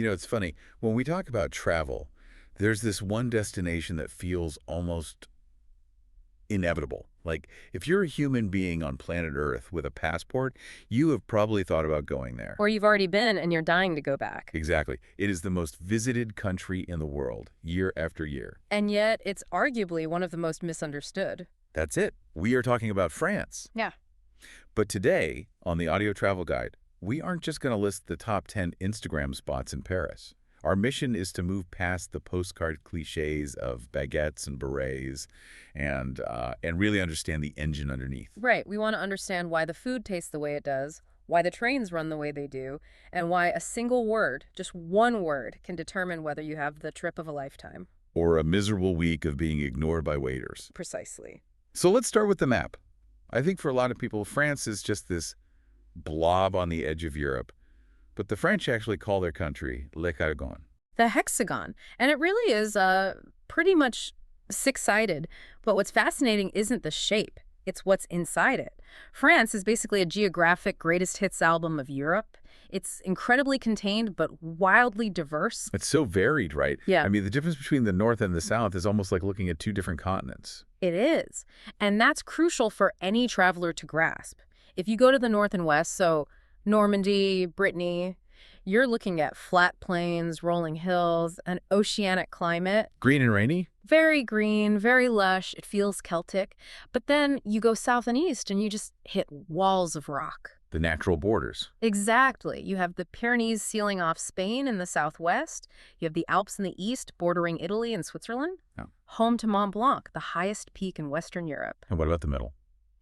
It's funny. When we talk about travel, there's this one destination that feels almost inevitable. Like, if you're a human being on planet Earth with a passport, you have probably thought about going there. Or you've already been and you're dying to go back. Exactly. It is the most visited country in the world, year after year. And yet, it's arguably one of the most misunderstood. That's it. We are talking about France. Yeah. But today, on the Audio Travel Guide, we aren't just going to list the top 10 Instagram spots in Paris. Our mission is to move past the postcard cliches of baguettes and berets and really understand the engine underneath. Right. We want to understand why the food tastes the way it does, why the trains run the way they do, and why a single word, just one word, can determine whether you have the trip of a lifetime. Or a miserable week of being ignored by waiters. Precisely. So let's start with the map. I think for a lot of people, France is just this blob on the edge of Europe. But the French actually call their country Le Cargon. The hexagon. And it really is pretty much six-sided. But what's fascinating isn't the shape. It's what's inside it. France is basically a geographic greatest hits album of Europe. It's incredibly contained, but wildly diverse. It's so varied, right? Yeah. I mean, the difference between the North and the South is almost like looking at two different continents. It is. And that's crucial for any traveler to grasp. If you go to the North and West, so Normandy, Brittany, you're looking at flat plains, rolling hills, an oceanic climate. Green and rainy? Very green, very lush. It feels Celtic. But then you go south and east and you just hit walls of rock. The natural borders. Exactly. You have the Pyrenees sealing off Spain in the southwest. You have the Alps in the east bordering Italy and Switzerland. Oh. Home to Mont Blanc, the highest peak in Western Europe. And what about the middle?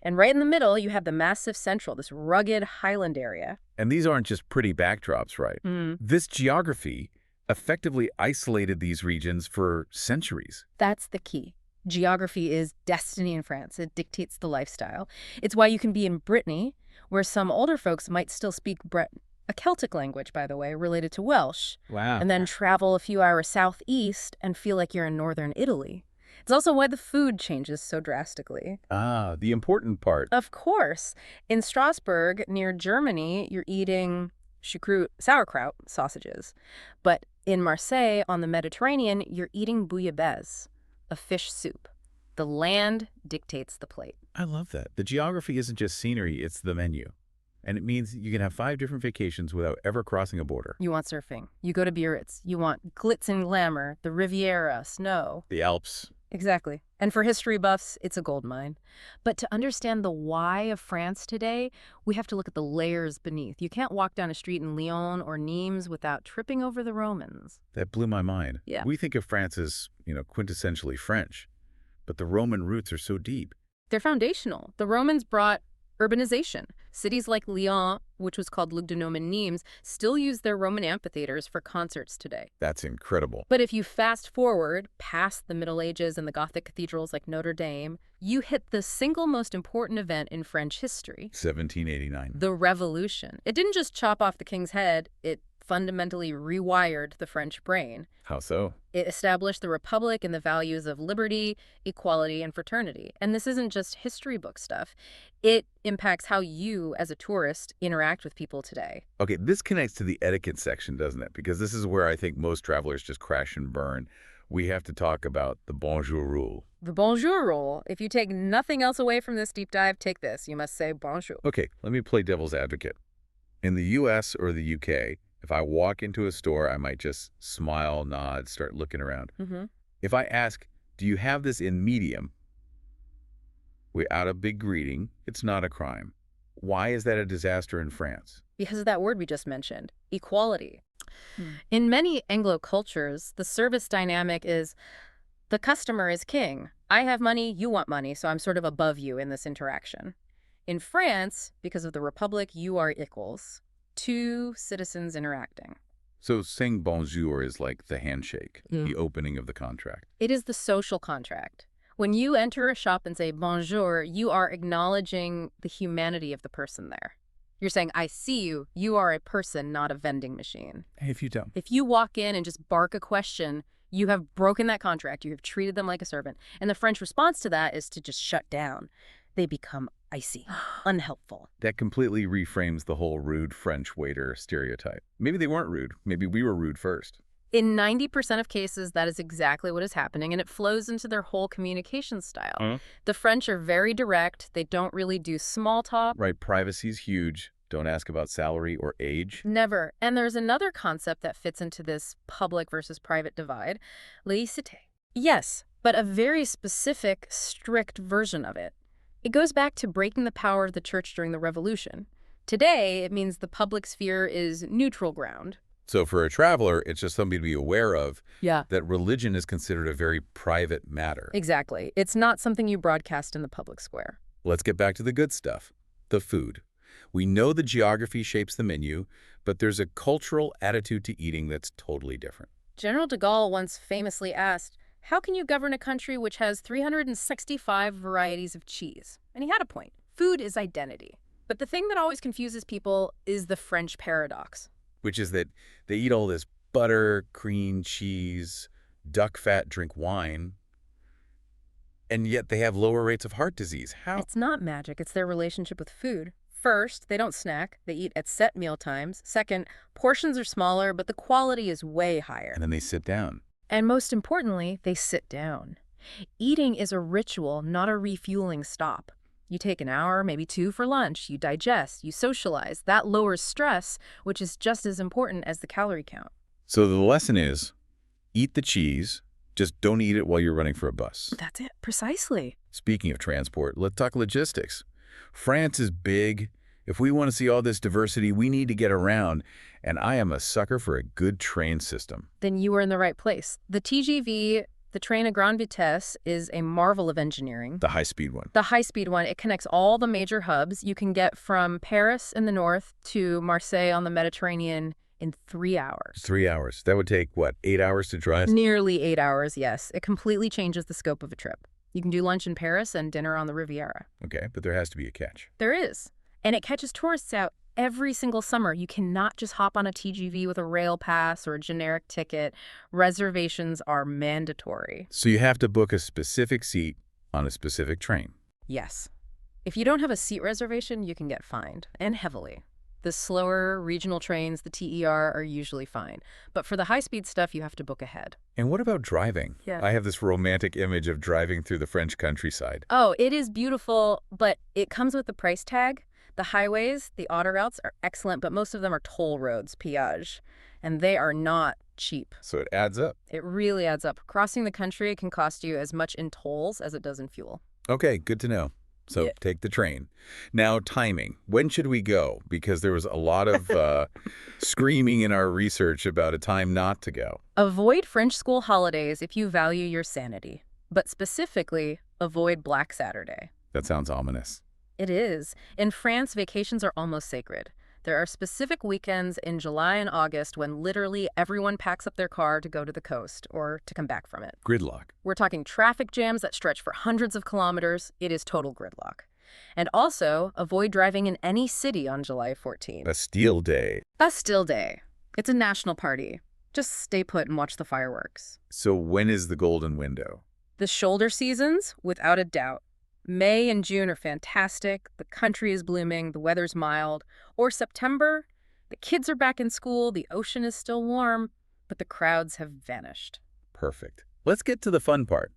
And right in the middle, you have the massive central, this rugged highland area. And these aren't just pretty backdrops, right? This geography effectively isolated these regions for centuries. That's the key. Geography is destiny in France. It dictates the lifestyle. It's why you can be in Brittany, where some older folks might still speak Breton, a Celtic language, by the way, related to Welsh. Wow. And then travel a few hours southeast and feel like you're in northern Italy. It's also why the food changes so drastically. Ah, the important part. Of course. In Strasbourg, near Germany, you're eating choucroute, sauerkraut sausages. But in Marseille, on the Mediterranean, you're eating bouillabaisse, a fish soup. The land dictates the plate. I love that. The geography isn't just scenery, it's the menu. And it means you can have 5 different vacations without ever crossing a border. You want surfing. You go to Biarritz. You want glitz and glamour, the Riviera, snow. The Alps. Exactly. And for history buffs, it's a gold mine. But to understand the why of France today, we have to look at the layers beneath. You can't walk down a street in Lyon or Nimes without tripping over the Romans. That blew my mind. Yeah. We think of France as, quintessentially French. But the Roman roots are so deep. They're foundational. The Romans brought urbanization. Cities like Lyon, which was called Luc de Nomen Nimes, still use their Roman amphitheaters for concerts today. That's incredible. But if you fast forward past the Middle Ages and the Gothic cathedrals like Notre Dame, you hit the single most important event in French history. 1789. The Revolution. It didn't just chop off the king's head, it fundamentally rewired the French brain. How so? It established the Republic and the values of liberty, equality, and fraternity. And this isn't just history book stuff. It impacts how you, as a tourist, interact with people today. Okay, this connects to the etiquette section, doesn't it? Because this is where I think most travelers just crash and burn. We have to talk about the Bonjour rule. The Bonjour rule. If you take nothing else away from this deep dive, take this. You must say Bonjour. Okay, let me play devil's advocate. In the US or the UK, if I walk into a store, I might just smile, nod, start looking around. If I ask, do you have this in medium? Without a big greeting, it's not a crime. Why is that a disaster in France? Because of that word we just mentioned, equality. In many Anglo cultures, the service dynamic is the customer is king. I have money, you want money, so I'm sort of above you in this interaction. In France, because of the Republic, you are equals. 2 citizens interacting. So saying bonjour is like the handshake, the opening of the contract. It is the social contract. When you enter a shop and say bonjour, you are acknowledging the humanity of the person there. You're saying, I see you. You are a person, not a vending machine. If you don't. If you walk in and just bark a question, you have broken that contract. You have treated them like a servant. And the French response to that is to just shut down. they become icy, unhelpful. That completely reframes the whole rude French waiter stereotype. Maybe they weren't rude. Maybe we were rude first. In 90% of cases, that is exactly what is happening, and it flows into their whole communication style. The French are very direct. They don't really do small talk. Right, privacy's huge. Don't ask about salary or age. Never. And there's another concept that fits into this public versus private divide, laïcité. Yes, but a very specific, strict version of it. It goes back to breaking the power of the church during the Revolution. Today, it means the public sphere is neutral ground. So for a traveler, it's just something to be aware of, Yeah. that religion is considered a very private matter. Exactly. It's not something you broadcast in the public square. Let's get back to the good stuff, the food. We know the geography shapes the menu, but there's a cultural attitude to eating that's totally different. General de Gaulle once famously asked, "How can you govern a country which has 365 varieties of cheese?" And he had a point. Food is identity. But the thing that always confuses people is the French paradox. Which is that they eat all this butter, cream, cheese, duck fat, drink wine, and yet they have lower rates of heart disease. How? It's not magic, it's their relationship with food. First, they don't snack, they eat at set meal times. Second, portions are smaller, but the quality is way higher. And then they sit down. And most importantly, they sit down. Eating is a ritual, not a refueling stop. You take an hour, maybe 2 for lunch, you digest, you socialize. That lowers stress, which is just as important as the calorie count. So the lesson is, eat the cheese, just don't eat it while you're running for a bus. That's it, precisely. Speaking of transport, let's talk logistics. France is big. If we want to see all this diversity, we need to get around. And I am a sucker for a good train system. Then you are in the right place. The TGV, the train à grande vitesse, is a marvel of engineering. The high-speed one. The high-speed one, it connects all the major hubs. You can get from Paris in the north to Marseille on the Mediterranean in 3 hours. 3 hours. That would take, what, 8 hours to drive? Nearly 8 hours, yes. It completely changes the scope of a trip. You can do lunch in Paris and dinner on the Riviera. Okay, but there has to be a catch. There is. And it catches tourists out every single summer. You cannot just hop on a TGV with a rail pass or a generic ticket. Reservations are mandatory. So you have to book a specific seat on a specific train. Yes. If you don't have a seat reservation, you can get fined, and heavily. The slower regional trains, the TER, are usually fine. But for the high-speed stuff, you have to book ahead. And what about driving? Yeah. I have this romantic image of driving through the French countryside. Oh, it is beautiful, but it comes with the price tag. The highways, the auto routes are excellent, but most of them are toll roads, péage, and they are not cheap. So it adds up. It really adds up. Crossing the country can cost you as much in tolls as it does in fuel. Okay, good to know. So Yeah. take the train. Now, timing. When should we go? Because there was a lot of screaming in our research about a time not to go. Avoid French school holidays if you value your sanity, but specifically, avoid Black Saturday. That sounds ominous. It is. In France, vacations are almost sacred. There are specific weekends in July and August when literally everyone packs up their car to go to the coast or to come back from it. Gridlock. We're talking traffic jams that stretch for hundreds of kilometers. It is total gridlock. And also, avoid driving in any city on July 14th. Bastille Day. Bastille Day. It's a national party. Just stay put and watch the fireworks. So when is the golden window? The shoulder seasons, without a doubt. May and June are fantastic. The country is blooming. The weather's mild. Or September, the kids are back in school. The ocean is still warm, but the crowds have vanished. Perfect. Let's get to the fun part.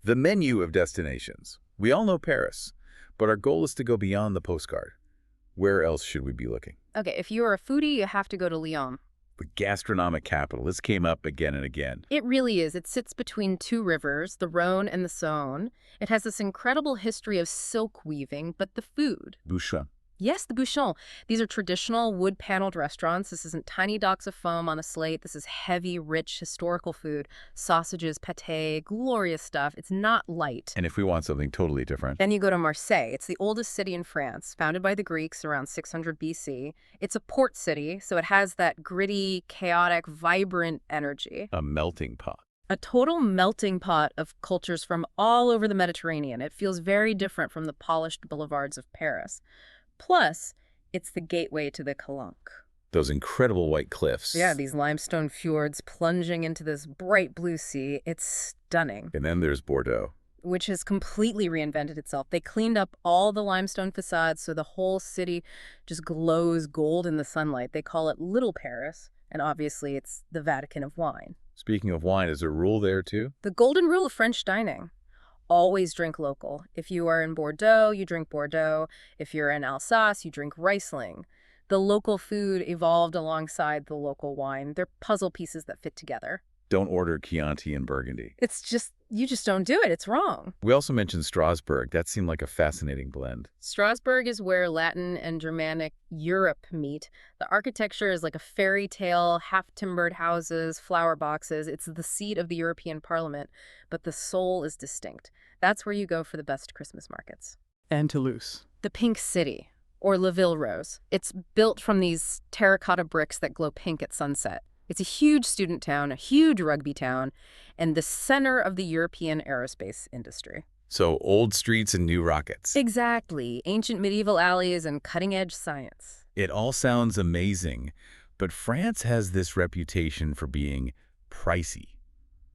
The menu of destinations. We all know Paris, but our goal is to go beyond the postcard. Where else should we be looking? Okay, if you are a foodie, you have to go to Lyon. The gastronomic capital. This came up again and again. It really is. It sits between 2 rivers, the Rhone and the Saône. It has this incredible history of silk weaving, but the food. Bouchon. Yes, the bouchon. These are traditional wood-paneled restaurants. This isn't tiny docks of foam on a slate. This is heavy, rich, historical food. Sausages, pâté, glorious stuff. It's not light. And if we want something totally different? Then you go to Marseille. It's the oldest city in France, founded by the Greeks around 600 BC. It's a port city, so it has that gritty, chaotic, vibrant energy. A melting pot. A total melting pot of cultures from all over the Mediterranean. It feels very different from the polished boulevards of Paris. Plus, it's the gateway to the Calanque. Those incredible white cliffs. Yeah, these limestone fjords plunging into this bright blue sea. It's stunning. And then there's Bordeaux. which has completely reinvented itself. They cleaned up all the limestone facades so the whole city just glows gold in the sunlight. They call it Little Paris, and obviously it's the Vatican of wine. Speaking of wine, is there a rule there too? The golden rule of French dining. Always drink local. If you are in Bordeaux, you drink Bordeaux. If you're in Alsace, you drink Riesling. The local food evolved alongside the local wine. They're puzzle pieces that fit together. Don't order Chianti in Burgundy. You just don't do it. It's wrong. We also mentioned Strasbourg. That seemed like a fascinating blend. Strasbourg is where Latin and Germanic Europe meet. The architecture is like a fairy tale, half-timbered houses, flower boxes. It's the seat of the European Parliament, but the soul is distinct. That's where you go for the best Christmas markets. And Toulouse. The Pink City, or La Ville Rose. It's built from these terracotta bricks that glow pink at sunset. It's a huge student town, a huge rugby town, and the center of the European aerospace industry. So old streets and new rockets. Exactly. Ancient medieval alleys and cutting-edge science. It all sounds amazing, but France has this reputation for being pricey.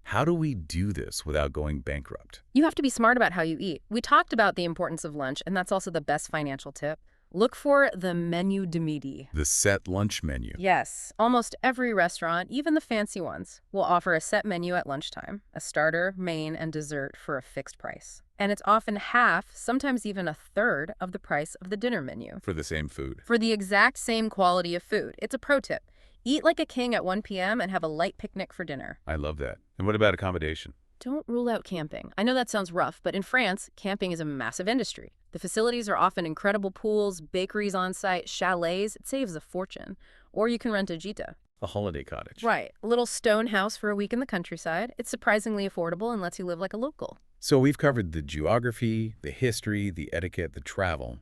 How do we do this without going bankrupt? You have to be smart about how you eat. We talked about the importance of lunch, and that's also the best financial tip. Look for the menu de midi. The set lunch menu. Yes, almost every restaurant, even the fancy ones, will offer a set menu at lunchtime, a starter, main, and dessert for a fixed price. And it's often half, sometimes even a third, of the price of the dinner menu. For the same food. For the exact same quality of food. It's a pro tip. Eat like a king at 1 p.m. and have a light picnic for dinner. I love that. And what about accommodation? Don't rule out camping. I know that sounds rough, but in France, camping is a massive industry. The facilities are often incredible pools, bakeries on site, chalets. It saves a fortune. Or you can rent a gîte. A holiday cottage. Right. A little stone house for a week in the countryside. It's surprisingly affordable and lets you live like a local. So we've covered the geography, the history, the etiquette, the travel.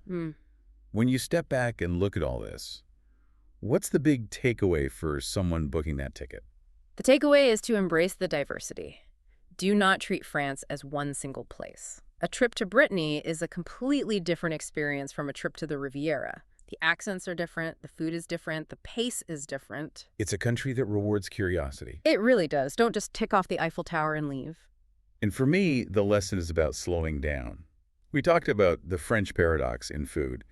When you step back and look at all this, what's the big takeaway for someone booking that ticket? The takeaway is to embrace the diversity. Do not treat France as one single place. A trip to Brittany is a completely different experience from a trip to the Riviera. The accents are different, the food is different, the pace is different. It's a country that rewards curiosity. It really does. Don't just tick off the Eiffel Tower and leave. And for me, the lesson is about slowing down. We talked about the French paradox in food,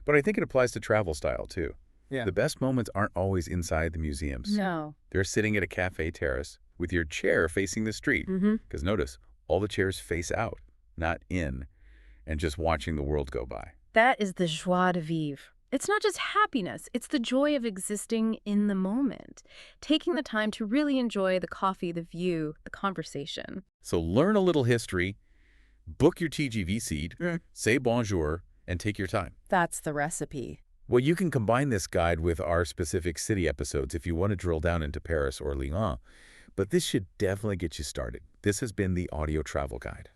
but I think it applies to travel style too. Yeah. The best moments aren't always inside the museums. No. They're sitting at a cafe terrace with your chair facing the street. Because notice, all the chairs face out, not in, and just watching the world go by. That is the joie de vivre. It's not just happiness, it's the joy of existing in the moment. Taking the time to really enjoy the coffee, the view, the conversation. So learn a little history, book your TGV seat, say bonjour, and take your time. That's the recipe. Well, you can combine this guide with our specific city episodes if you want to drill down into Paris or Lyon. But this should definitely get you started. This has been the Audio Travel Guide.